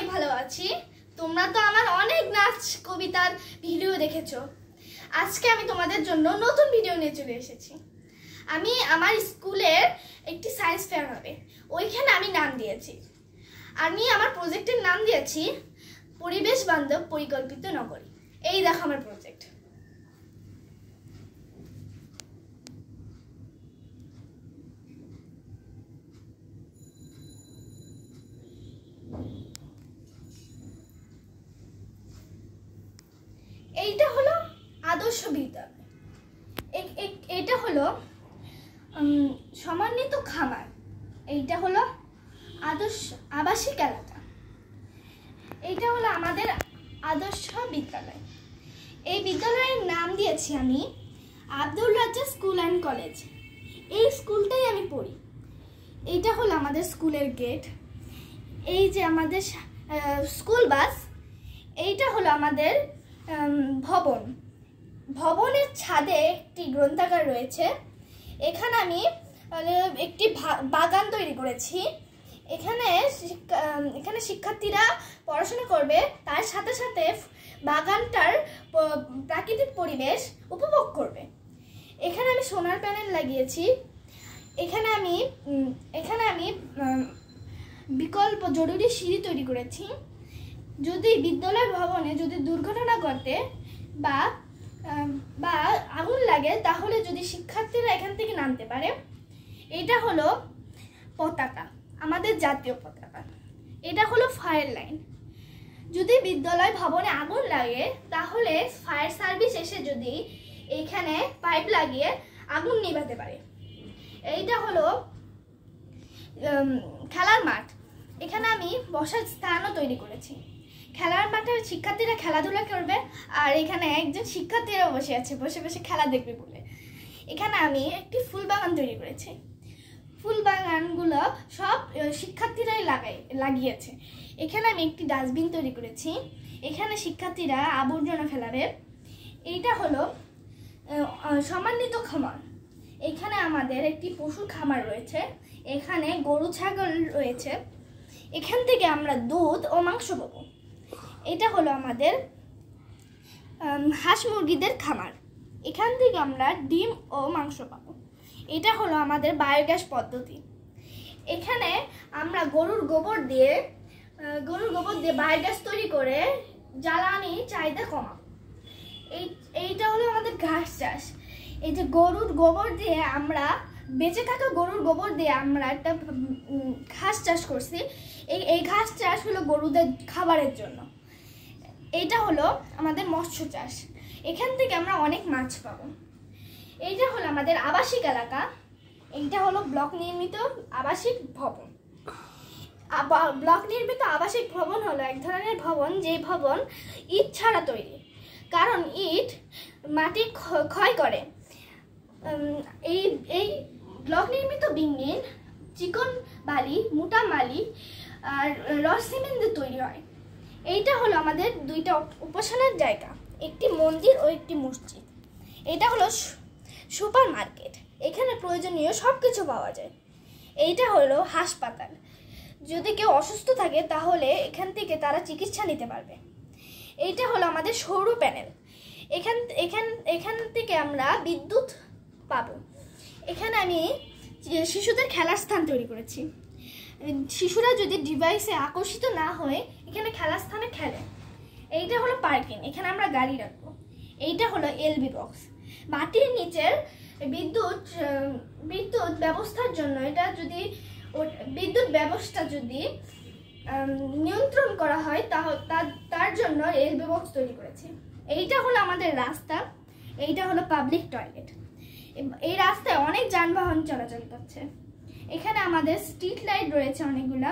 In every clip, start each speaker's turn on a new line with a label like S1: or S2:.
S1: অনেক ভালো আছি। তোমরা তো আমার অনেক নাচ কবিতার ভিডিও দেখেছো। আজকে আমি তোমাদের জন্য নতুন ভিডিও নিয়ে চলে এসেছি। আমি আমার স্কুলের একটি সায়েন্স ফেয়ার হবে, ওইখানে আমি নাম দিয়েছি। আমি আমার প্রজেক্টের নাম দিয়েছি পরিবেশ বান্ধব পরিকল্পিত নগরী। এই দেখো আমার প্রজেক্ট। এইটা হলো আদর্শ বিদ্যালয়, এইটা হলো সমন্বিত খামার, এইটা হলো আদর্শ আবাসিক এলাকা, এইটা হলো আমাদের আদর্শ বিদ্যালয়। এই বিদ্যালয়ের নাম দিয়েছি আমি Abdul Razzaq school and college. এই স্কুলটাই আমি পড়ি। এইটা হলো আমাদের স্কুলের গেট, এই যে আমাদের স্কুল বাস, এইটা হলো আমাদের ভবন। ভবনের ছাদে একটি গ্রন্থাগার রয়েছে। এখানে আমি একটি বাগান তৈরি করেছি। এখানে শিক্ষার্থীরা পড়াশোনা করবে, তার সাথে সাথে বাগানটার প্রাকৃতিক পরিবেশ উপভোগ করবে। এখানে আমি সোলার প্যানেল লাগিয়েছি। এখানে আমি বিকল্প জরুরি সিঁড়ি তৈরি করেছি। যদি বিদ্যালয় ভবনে যদি দুর্ঘটনা ঘটে বা আগুন লাগে, তাহলে যদি শিক্ষার্থীরা এখান থেকে নামতে পারে। এটা হলো পতাকা, আমাদের জাতীয় পতাকা। এটা হলো ফায়ার লাইন। যদি বিদ্যালয় ভবনে আগুন লাগে, তাহলে ফায়ার সার্ভিস এসে যদি এখানে পাইপ লাগিয়ে আগুন নিভাতে পারে। এইটা হলো খেলার মাঠ। এখানে আমি বসার স্থানও তৈরি করেছি। খেলার মাঠে শিক্ষার্থীরা খেলাধুলা করবে, আর এখানে একজন শিক্ষার্থীরা বসে আছে, বসে বসে খেলা দেখবে বলে। এখানে আমি একটি ফুল বাগান তৈরি করেছি। ফুল বাগানগুলো সব শিক্ষার্থীরাই লাগিয়েছে। এখানে আমি একটি ডাস্টবিন তৈরি করেছি। এখানে শিক্ষার্থীরা আবর্জনা ফেলাবে। এইটা হলো সমন্বিত খামার। এখানে আমাদের একটি পশুর খামার রয়েছে। এখানে গরু ছাগল রয়েছে। এখান থেকে আমরা দুধ ও মাংস পাবো। এটা হলো আমাদের হাঁস মুরগিদের খামার। এখান থেকে আমরা ডিম ও মাংস পাবো। এটা হলো আমাদের বায়োগ্যাস পদ্ধতি। এখানে আমরা গরুর গোবর দিয়ে বায়োগ্যাস তৈরি করে জ্বালানি চাহিদা কমাবো। এইটা হলো আমাদের ঘাস চাষ। এই যে গরুর গোবর দিয়ে আমরা বেঁচে থাকা গরুর গোবর দিয়ে আমরা একটা ঘাস চাষ করছি। এই ঘাস চাষ হলো গরুদের খাবারের জন্য। এইটা হলো আমাদের মৎস্য চাষ। এখান থেকে আমরা অনেক মাছ পাবো। এইটা হলো আমাদের আবাসিক এলাকা। এইটা হলো ব্লক নির্মিত আবাসিক ভবন। ব্লক নির্মিত আবাসিক ভবন হলো এক ধরনের ভবন, যে ভবন ইট ছাড়া তৈরি, কারণ ইট মাটি ক্ষয় করে। এই ব্লক নির্মিত বিল্ডিং চিকন বালি, মোটা বালি আর রড সিমেন্ট দিয়ে তৈরি হয়। এইটা হলো আমাদের দুইটা উপাসনার জায়গা, একটি মন্দির ও একটি মসজিদ। এটা হলো সুপার মার্কেট। এখানে প্রয়োজনীয় সব কিছু পাওয়া যায়। এইটা হলো হাসপাতাল। যদি কেউ অসুস্থ থাকে, তাহলে এখান থেকে তারা চিকিৎসা নিতে পারবে। এইটা হলো আমাদের সৌর প্যানেল। এখান থেকে আমরা বিদ্যুৎ পাবো। এখানে আমি শিশুদের খেলার স্থান তৈরি করেছি। শিশুরা যদি ডিভাইসে আকর্ষিত না হয়ে এখানে খেলার স্থানে খেলে। এইটা হলো পার্কিং, এখানে আমরা গাড়ি রাখবো। এইটা হলো এলবি বক্স। মাটির নিচের বিদ্যুৎ ব্যবস্থার জন্য, বিদ্যুৎ ব্যবস্থা যদি নিয়ন্ত্রণ করা হয়, তার জন্য এলবি বক্স তৈরি করেছি। এইটা হলো আমাদের রাস্তা। এইটা হলো পাবলিক টয়লেট। এই রাস্তায় অনেক যানবাহন চলাচল করছে। এখানে আমাদের স্ট্রিট লাইট রয়েছে অনেকগুলা।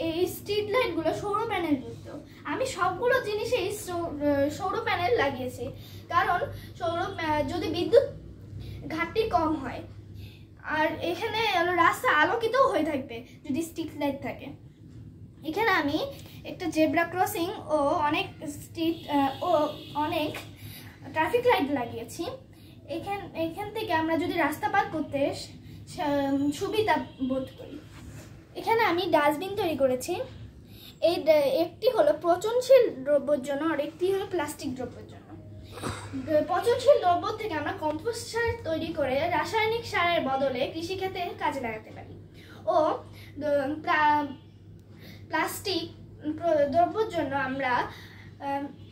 S1: এই স্ট্রিট লাইটগুলো সৌর প্যানেল যুক্ত। আমি সবগুলো জিনিসে সৌর প্যানেল লাগিয়েছি, কারণ যদি বিদ্যুৎ ঘাটতি কম হয়, আর এখানে রাস্তা আলোকিতও হয়ে থাকবে যদি স্ট্রিট লাইট থাকে। এখানে আমি একটা জেব্রা ক্রসিং ও অনেক ট্রাফিক লাইট লাগিয়েছি। এখান থেকে আমরা যদি রাস্তা পার করতে সুবিধা বোধ করি। এখানে আমি ডাস্টবিন তৈরি করেছি। একটি হলো পচনশীল দ্রব্যের জন্য আর একটি হলো প্লাস্টিক দ্রব্যের জন্য। পচনশীল দ্রব্য থেকে আমরা কম্পোস্ট সার তৈরি করে রাসায়নিক সারের বদলে কৃষিক্ষেত্রে কাজে লাগাতে পারি। ও প্লাস্টিক দ্রব্যের জন্য আমরা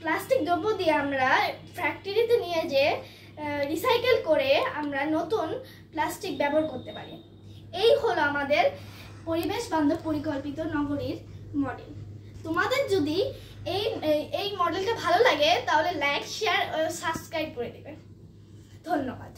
S1: প্লাস্টিক দ্রব্য দিয়ে আমরা ফ্যাক্টরিতে নিয়ে যে রিসাইকেল করে আমরা নতুন প্লাস্টিক ব্যবহার করতে পারি। এই হলো আমাদের পরিবেশ বান্ধব পরিকল্পিত নগরীর মডেল। তোমাদের যদি এই মডেলটা ভালো লাগে তাহলে লাইক, শেয়ার ও সাবস্ক্রাইব করে দেবে। ধন্যবাদ।